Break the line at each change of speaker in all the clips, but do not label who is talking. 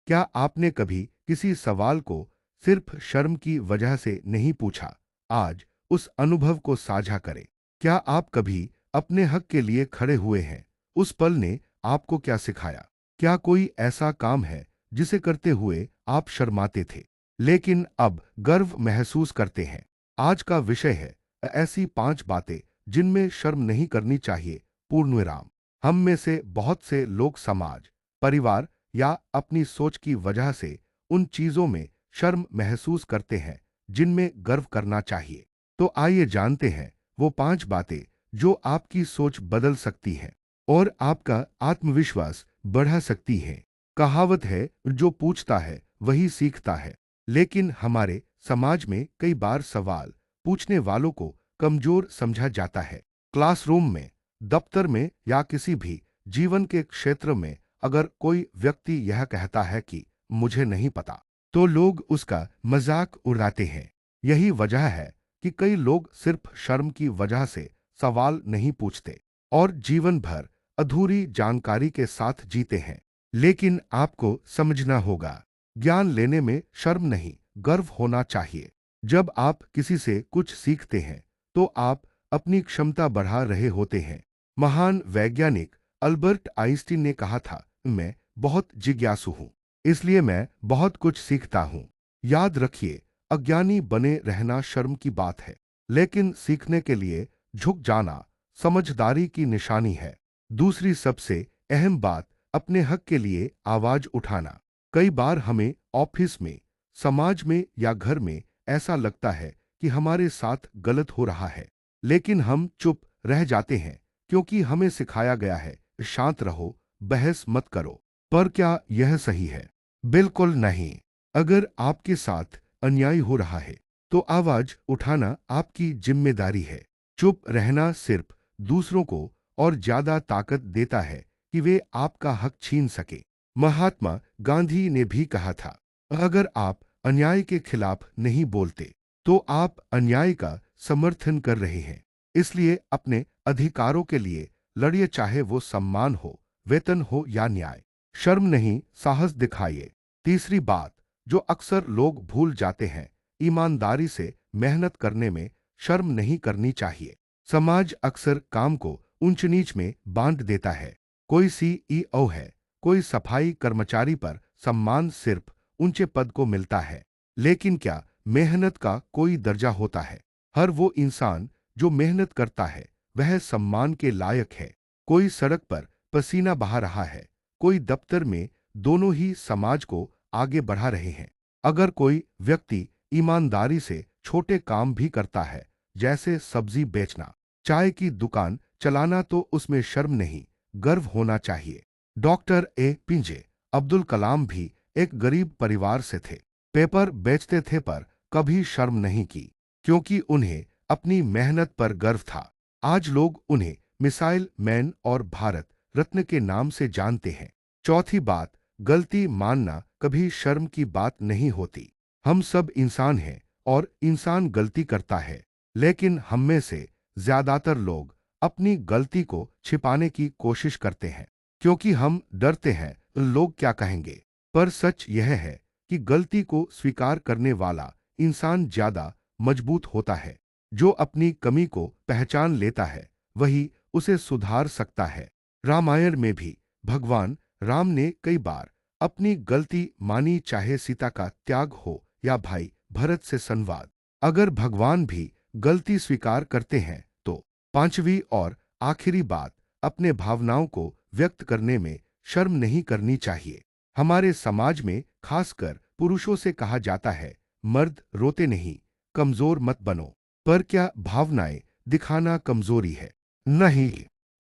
क्या आपने कभी किसी सवाल को सिर्फ शर्म की वजह से नहीं पूछा? आज उस अनुभव को साझा करें। क्या आप कभी अपने हक के लिए खड़े हुए हैं? उस पल ने आपको क्या सिखाया? क्या कोई ऐसा काम है जिसे करते हुए आप शर्माते थे, लेकिन अब गर्व महसूस करते हैं? आज का विषय है ऐसी 5 बातें जिनमें शर्म नहीं करनी चाहिए। पूर्ण विराम। हम में से बहुत से लोग समाज, परिवार या अपनी सोच की वजह से उन चीजों में शर्म महसूस करते हैं जिनमें गर्व करना चाहिए। तो आइए जानते हैं वो 5 बातें जो आपकी सोच बदल सकती हैं और आपका आत्मविश्वास बढ़ा सकती हैं। कहावत है, जो पूछता है वही सीखता है। लेकिन हमारे समाज में कई बार सवाल पूछने वालों को कमजोर समझा जाता है। क्लासरूम में, दफ्तर में या किसी भी जीवन के क्षेत्र में अगर कोई व्यक्ति यह कहता है कि मुझे नहीं पता, तो लोग उसका मजाक उड़ाते हैं। यही वजह है कि कई लोग सिर्फ शर्म की वजह से सवाल नहीं पूछते और जीवन भर अधूरी जानकारी के साथ जीते हैं। लेकिन आपको समझना होगा, ज्ञान लेने में शर्म नहीं, गर्व होना चाहिए। जब आप किसी से कुछ सीखते हैं, तो आप अपनी क्षमता बढ़ा रहे होते हैं। महान वैज्ञानिक अल्बर्ट आइंस्टीन ने कहा था, मैं बहुत जिज्ञासु हूं, इसलिए मैं बहुत कुछ सीखता हूं। याद रखिए, अज्ञानी बने रहना शर्म की बात है, लेकिन सीखने के लिए झुक जाना समझदारी की निशानी है। दूसरी सबसे अहम बात, अपने हक के लिए आवाज उठाना। कई बार हमें ऑफिस में, समाज में या घर में ऐसा लगता है कि हमारे साथ गलत हो रहा है, लेकिन हम चुप रह जाते हैं क्योंकि हमें सिखाया गया है, शांत रहो, बहस मत करो। पर क्या यह सही है? बिल्कुल नहीं। अगर आपके साथ अन्याय हो रहा है, तो आवाज उठाना आपकी जिम्मेदारी है। चुप रहना सिर्फ दूसरों को और ज्यादा ताकत देता है कि वे आपका हक छीन सके। महात्मा गांधी ने भी कहा था, अगर आप अन्याय के खिलाफ नहीं बोलते, तो आप अन्याय का समर्थन कर रहे हैं। इसलिए अपने अधिकारों के लिए लड़िए, चाहे वो सम्मान हो, वेतन हो या न्याय। शर्म नहीं, साहस दिखाइए। तीसरी बात जो अक्सर लोग भूल जाते हैं, ईमानदारी से मेहनत करने में शर्म नहीं करनी चाहिए। समाज अक्सर काम को ऊंच नीच में बांट देता है। कोई सीईओ है, कोई सफाई कर्मचारी पर सम्मान सिर्फ ऊंचे पद को मिलता है। लेकिन क्या मेहनत का कोई दर्जा होता है? हर वो इंसान जो मेहनत करता है वह सम्मान के लायक है। कोई सड़क पर पसीना बहा रहा है, कोई दफ्तर में, दोनों ही समाज को आगे बढ़ा रहे हैं। अगर कोई व्यक्ति ईमानदारी से छोटे काम भी करता है, जैसे सब्जी बेचना, चाय की दुकान चलाना, तो उसमें शर्म नहीं, गर्व होना चाहिए। डॉक्टर एपीजे अब्दुल कलाम भी एक गरीब परिवार से थे। पेपर बेचते थे पर कभी शर्म नहीं की, क्योंकि उन्हें अपनी मेहनत पर गर्व था। आज लोग उन्हें मिसाइल मैन और भारत रत्न के नाम से जानते हैं। चौथी बात, गलती मानना कभी शर्म की बात नहीं होती। हम सब इंसान हैं और इंसान गलती करता है, लेकिन हम में से ज्यादातर लोग अपनी गलती को छिपाने की कोशिश करते हैं, क्योंकि हम डरते हैं लोग क्या कहेंगे। पर सच यह है कि गलती को स्वीकार करने वाला इंसान ज्यादा मजबूत होता है। जो अपनी कमी को पहचान लेता है, वही उसे सुधार सकता है। रामायण में भी भगवान राम ने कई बार अपनी गलती मानी, चाहे सीता का त्याग हो या भाई भरत से संवाद। अगर भगवान भी गलती स्वीकार करते हैं, तो पांचवी और आखिरी बात, अपने भावनाओं को व्यक्त करने में शर्म नहीं करनी चाहिए। हमारे समाज में खासकर पुरुषों से कहा जाता है, मर्द रोते नहीं, कमजोर मत बनो। पर क्या भावनाएं दिखाना कमजोरी है? नहीं।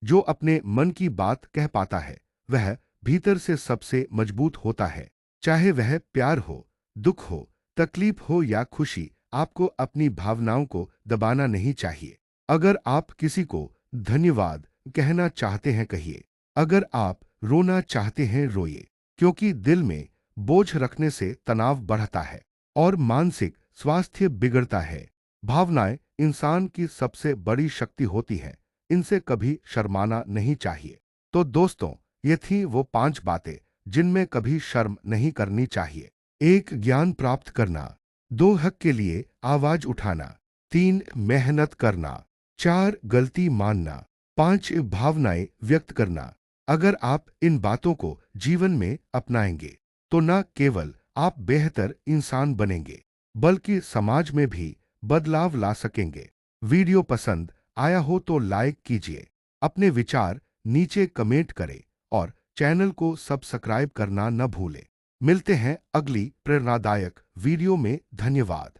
जो अपने मन की बात कह पाता है, वह भीतर से सबसे मजबूत होता है। चाहे वह प्यार हो, दुख हो, तकलीफ हो या खुशी, आपको अपनी भावनाओं को दबाना नहीं चाहिए। अगर आप किसी को धन्यवाद कहना चाहते हैं, कहिए। अगर आप रोना चाहते हैं, रोइए, क्योंकि दिल में बोझ रखने से तनाव बढ़ता है और मानसिक स्वास्थ्य बिगड़ता है। भावनाएं इंसान की सबसे बड़ी शक्ति होती हैं, इनसे कभी शर्माना नहीं चाहिए। तो दोस्तों, ये थी वो 5 बातें जिनमें कभी शर्म नहीं करनी चाहिए। 1. ज्ञान प्राप्त करना। 2. हक के लिए आवाज उठाना। 3. मेहनत करना। 4. गलती मानना। 5. भावनाएं व्यक्त करना। अगर आप इन बातों को जीवन में अपनाएंगे तो न केवल आप बेहतर इंसान बनेंगे बल्कि समाज में भी बदलाव ला सकेंगे। वीडियो पसंद आया हो तो लाइक कीजिए, अपने विचार नीचे कमेंट करें और चैनल को सब्सक्राइब करना न भूलें। मिलते हैं अगली प्रेरणादायक वीडियो में। धन्यवाद।